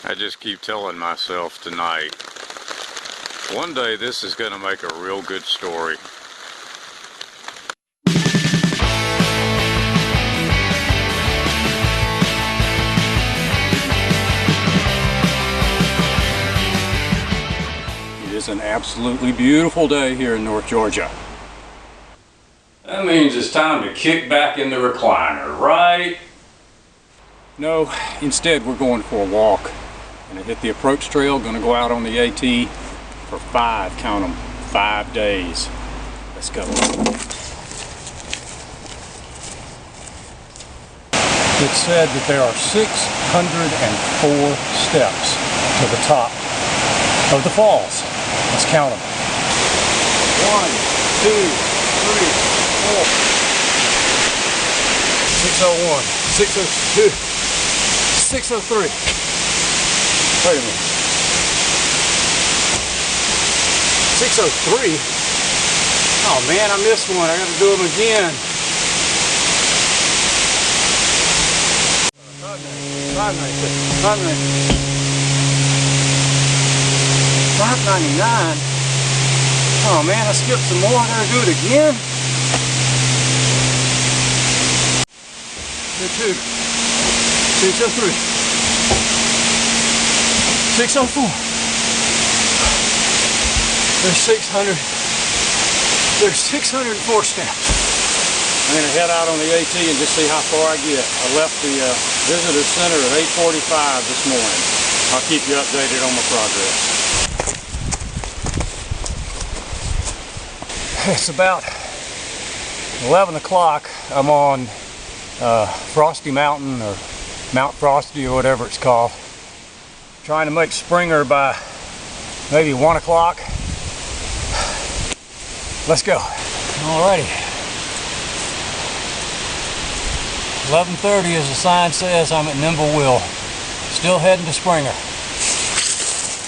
I just keep telling myself tonight, one day this is going to make a real good story. It is an absolutely beautiful day here in North Georgia. That means it's time to kick back in the recliner, right? No, instead we're going for a walk. Gonna hit the approach trail, gonna go out on the AT for 5, count them, 5 days. Let's go. It's said that there are 604 steps to the top of the falls. Let's count them. 1, 2, 3, 4. 601, 602, 603. Wait a minute. 603? Oh man, I missed one. I gotta do them again. 599. Oh man, I skipped some more. I gotta do it again. 602. 603. 604. There's 600. There's 604 steps. I'm gonna head out on the AT and just see how far I get. I left the visitor center at 8:45 this morning. I'll keep you updated on my progress. It's about 11 o'clock. I'm on Frosty Mountain, or Mount Frosty, or whatever it's called. Trying to make Springer by maybe 1 o'clock. Let's go. Alrighty. 11:30 as the sign says. I'm at Nimbleville. Still heading to Springer.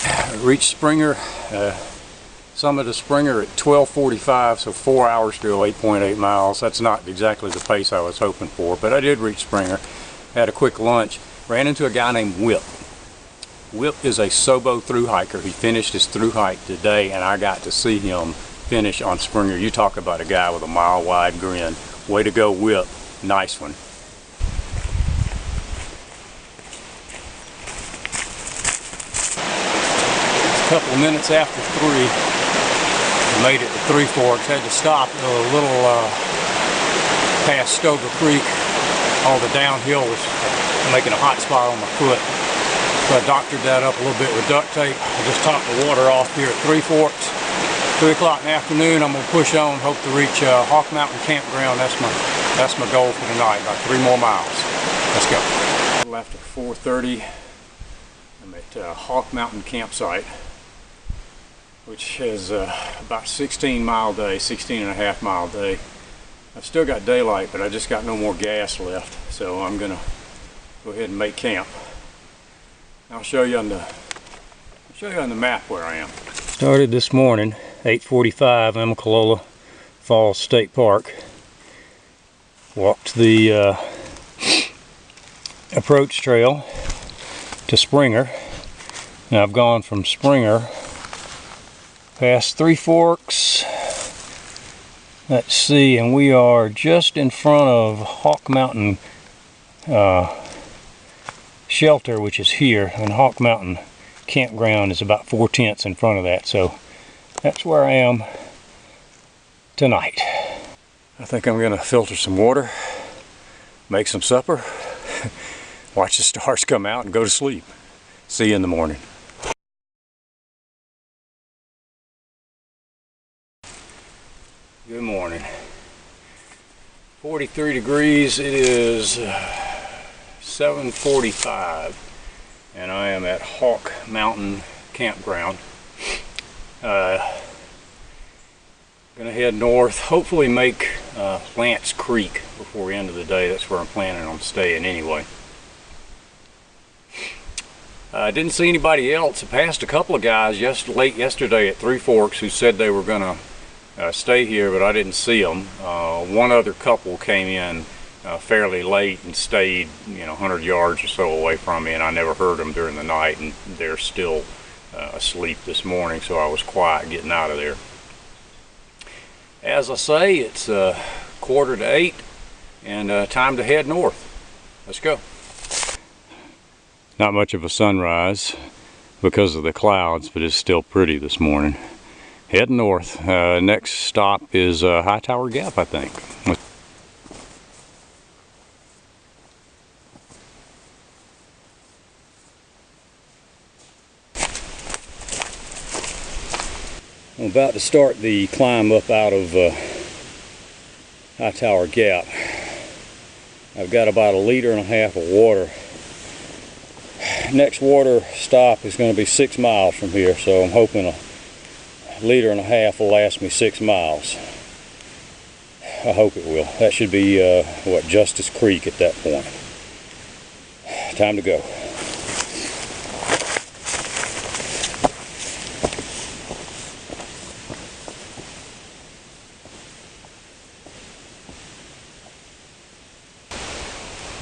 I reached Springer, summit of Springer at 12:45, so 4 hours to go, 8.8 miles. That's not exactly the pace I was hoping for, but I did reach Springer. Had a quick lunch. Ran into a guy named Whip. Whip is a Sobo thru hiker. He finished his thru hike today, and I got to see him finish on Springer. You talk about a guy with a mile-wide grin. Way to go, Whip. Nice one. A couple of minutes after 3, I made it to Three Forks. Had to stop a little past Stover Creek. All the downhill was making a hot spot on my foot. So I doctored that up a little bit with duct tape. I just topped the water off here at Three Forks. 3 o'clock in the afternoon, I'm gonna push on, hope to reach Hawk Mountain Campground. That's my goal for tonight, about 3 more miles. Let's go. A little after 4:30, I'm at Hawk Mountain Campsite, which is about 16-mile day, 16 and a half mile day. I've still got daylight, but I just got no more gas left, so I'm gonna go ahead and make camp. I'll show you on the map where I am. Started this morning, 8:45, Amicalola Falls State Park. Walked the approach trail to Springer. Now I've gone from Springer past Three Forks. Let's see, and we are just in front of Hawk Mountain Shelter, which is here, and Hawk Mountain Campground is about 4/10 in front of that, so that's where I am tonight. I think I'm gonna filter some water, make some supper, watch the stars come out, and go to sleep. See you in the morning. Good morning. 43 degrees. It is 7:45, and I am at Hawk Mountain Campground. Gonna head north, hopefully make Lance Creek before the end of the day. That's where I'm planning on staying anyway. I didn't see anybody else. I passed a couple of guys late yesterday at Three Forks who said they were gonna stay here, but I didn't see them. One other couple came in fairly late and stayed, 100 yards or so away from me, and I never heard them during the night, and they're still asleep this morning, so I was quiet getting out of there. As I say, it's 7:45 and time to head north. Let's go. Not much of a sunrise because of the clouds, but it's still pretty this morning. Heading north. Next stop is Hightower Gap, I think. I'm about to start the climb up out of Hightower Gap. I've got about 1.5 liters of water. Next water stop is going to be 6 miles from here, so I'm hoping 1.5 liters will last me 6 miles. I hope it will. That should be Justice Creek at that point. Time to go.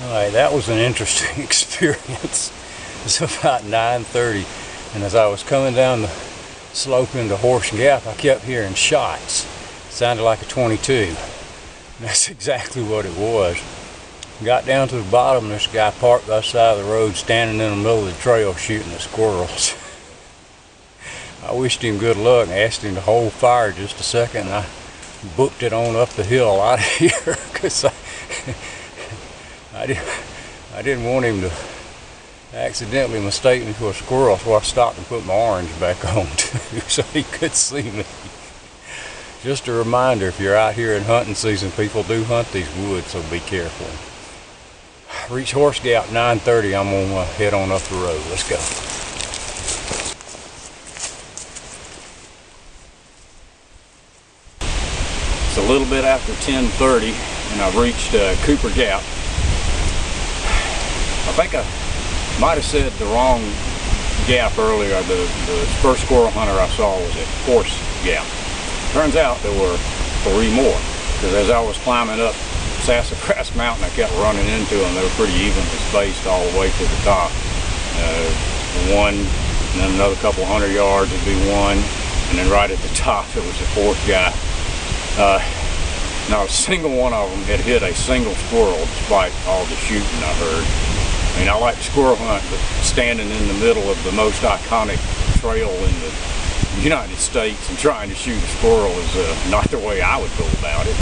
Alright, that was an interesting experience. It's about 9:30, and as I was coming down the slope into Horse Gap, I kept hearing shots. It sounded like a 22. And that's exactly what it was. Got down to the bottom, and there's a guy parked by the side of the road standing in the middle of the trail shooting at squirrels. I wished him good luck and asked him to hold fire just a second, and I booked it on up the hill out of here because I didn't want him to accidentally mistake me for a squirrel, so I stopped and put my orange back on too, so he could see me. Just a reminder, if you're out here in hunting season, people do hunt these woods, so be careful. Reach Horse Gap 9:30, I'm gonna head on up the road. Let's go. It's a little bit after 10:30, and I've reached Cooper Gap. I think I might have said the wrong gap earlier. The first squirrel hunter I saw was at Horse Gap. Turns out there were 3 more, because as I was climbing up Sassafras Mountain, I kept running into them. They were pretty evenly spaced all the way to the top. One, and then another couple 100 yards would be one, and then right at the top it was the 4th guy. Not a single one of them had hit a single squirrel, despite all the shooting I heard. I mean, I like to squirrel hunt, but standing in the middle of the most iconic trail in the United States and trying to shoot a squirrel is not the way I would go about it.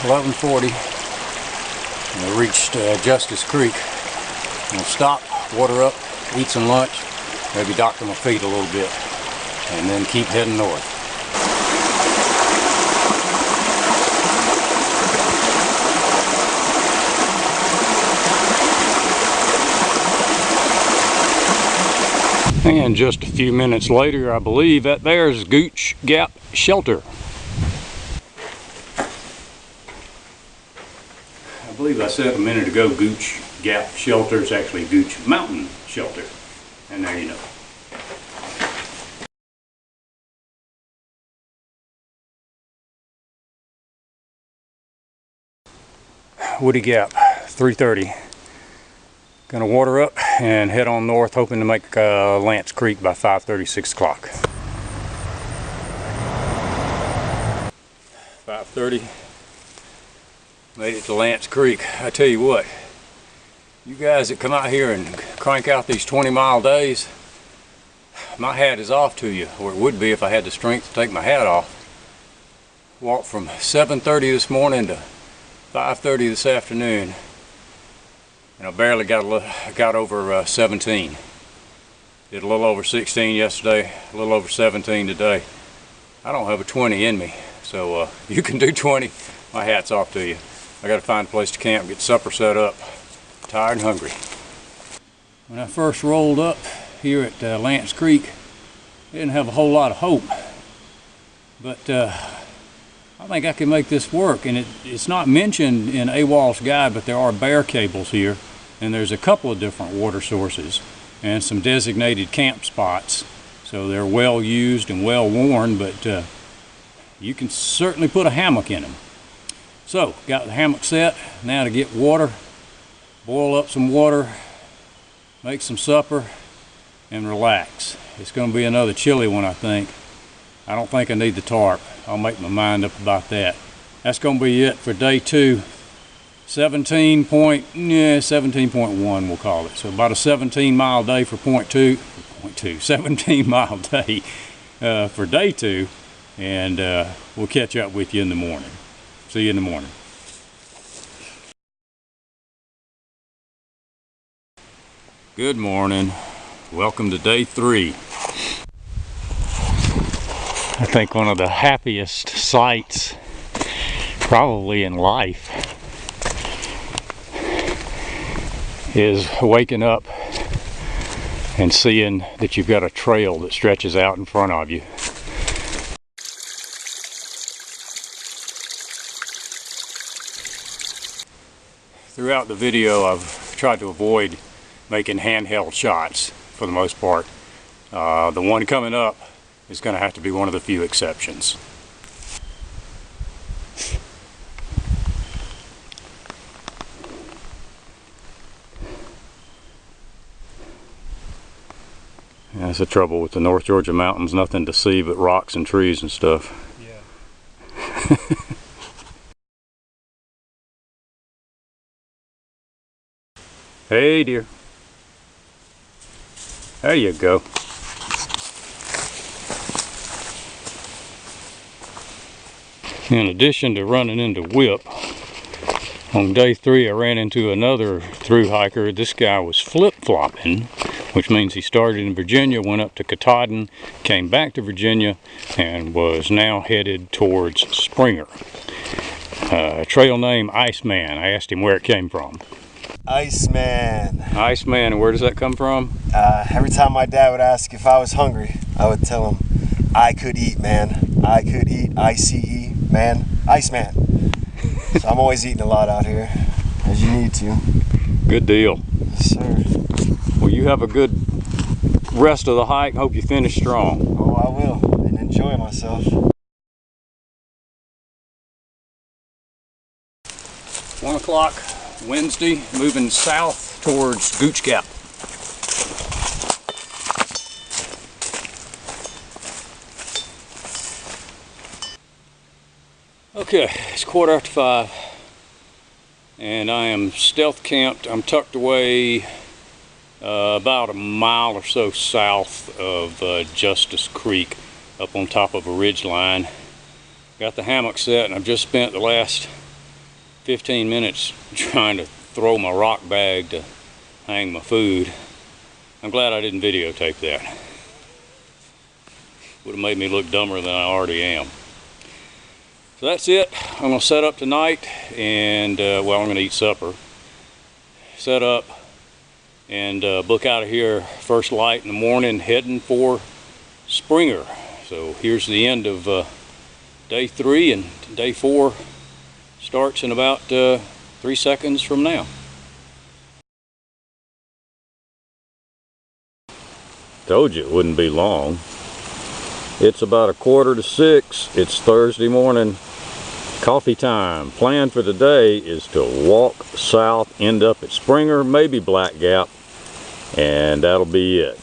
$11:40, and we reached Justice Creek. I'm gonna stop, water up, eat some lunch, maybe doctor my feet a little bit, and then keep heading north. And just a few minutes later, I believe that there's Gooch Gap Shelter. I believe I said a minute ago Gooch Gap Shelter. It's actually Gooch Mountain Shelter. And there you know. Woody Gap, 3:30. Gonna water up and head on north, hoping to make Lance Creek by 5:30, 6 o'clock. 5:30. Made it to Lance Creek. I tell you what, you guys that come out here and crank out these 20-mile days, my hat is off to you, or it would be if I had the strength to take my hat off. Walked from 7:30 this morning to 5:30 this afternoon, and I barely got over 17. Did a little over 16 yesterday, a little over 17 today. I don't have a 20 in me, so you can do 20. My hat's off to you. I got to find a place to camp, get supper set up. Tired and hungry. When I first rolled up here at Lance Creek, I didn't have a whole lot of hope. But I think I can make this work, and it's not mentioned in AWOL's guide, but there are bare cables here, and there's a couple of different water sources and some designated camp spots, so they're well used and well worn, but you can certainly put a hammock in them. So got the hammock set. Now to get water, boil up some water, make some supper, and relax. It's going to be another chilly one, I think. I don't think I need the tarp. I'll make my mind up about that. That's going to be it for day 2. 17.1 we'll call it. So about a 17-mile day for point 17-mile day for day 2, and we'll catch up with you in the morning. See you in the morning. Good morning. Welcome to day 3. I think one of the happiest sights probably in life is waking up and seeing that you've got a trail that stretches out in front of you. Throughout the video, I've tried to avoid making handheld shots for the most part. The one coming up is going to have to be one of the few exceptions. That's the trouble with the North Georgia mountains, nothing to see but rocks and trees and stuff. Yeah. Hey dear. There you go. In addition to running into Whip, on day 3 I ran into another thru hiker. This guy was flip-flopping, which means he started in Virginia, went up to Katahdin, came back to Virginia, and was now headed towards Springer. Trail name Iceman. I asked him where it came from. Iceman. Iceman, and where does that come from? Every time my dad would ask if I was hungry, I would tell him, I could eat, man. I could eat, I-C-E, man. Iceman. So I'm always eating a lot out here, as you need to. Good deal. Yes, sir. Well, you have a good rest of the hike. Hope you finish strong. Oh, I will, and enjoy myself. 1 o'clock Wednesday, moving south towards Gooch Gap. Okay, it's 5:15, and I am stealth camped. I'm tucked away about a mile or so south of Justice Creek, up on top of a ridge line. Got the hammock set, and I've just spent the last 15 minutes trying to throw my rock bag to hang my food. I'm glad I didn't videotape that. Would have made me look dumber than I already am. So that's it. I'm going to set up tonight, and well, I'm going to eat supper, set up, and book out of here first light in the morning, heading for Springer. So here's the end of day 3, and day 4 starts in about 3 seconds from now. Told you it wouldn't be long. It's about 5:45. It's Thursday morning. Coffee time. Plan for the day is to walk south, end up at Springer, maybe Black Gap, and that'll be it.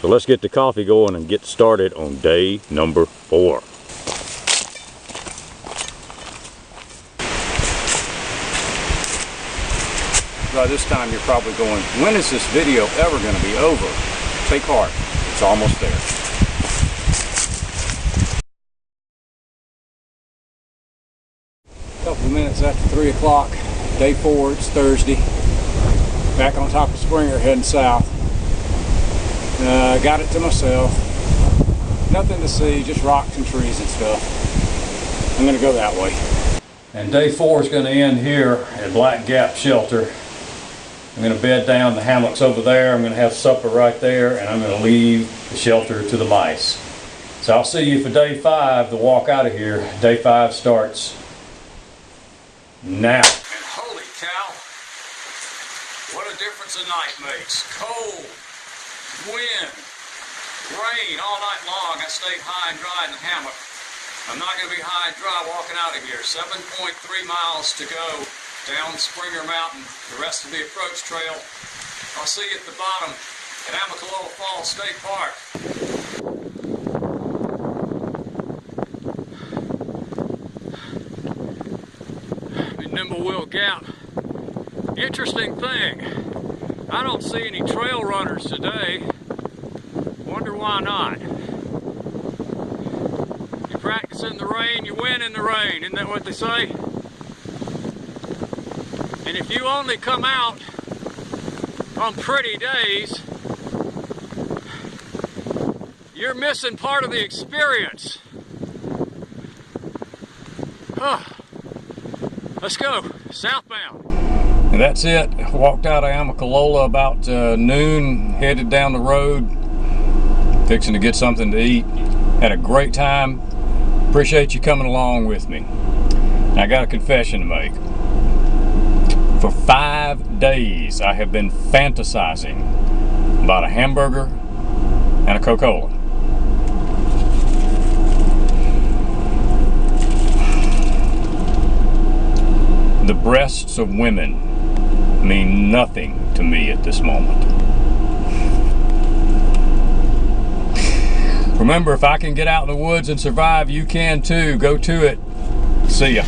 So let's get the coffee going and get started on day number 4. By this time you're probably going, when is this video ever going to be over? Take heart, it's almost there. A couple of minutes after 3 o'clock, day 4, it's Thursday. Back on top of Springer, heading south. Got it to myself. Nothing to see, just rocks and trees and stuff. I'm going to go that way. And day 4 is going to end here at Black Gap Shelter. I'm going to bed down, the hammock's over there, I'm going to have supper right there, and I'm going to leave the shelter to the mice. So I'll see you for day 5, the walk out of here. Day 5 starts now. And holy cow, what a difference a night makes. Cold, wind, rain all night long. I stayed high and dry in the hammock. I'm not going to be high and dry walking out of here. 7.3 miles to go down Springer Mountain, the rest of the approach trail. I'll see you at the bottom at Amicalola Falls State Park. Nimble Gap. Interesting thing, I don't see any trail runners today. Wonder why not. You practice in the rain, you win in the rain. Isn't that what they say? And if you only come out on pretty days, you're missing part of the experience. Let's go, southbound. And that's it. Walked out of Amicalola about noon, headed down the road, fixing to get something to eat. Had a great time. Appreciate you coming along with me. I got a confession to make. For 5 days, I have been fantasizing about a hamburger and a Coca-Cola. The breasts of women mean nothing to me at this moment. Remember, if I can get out in the woods and survive, you can too. Go to it. See ya.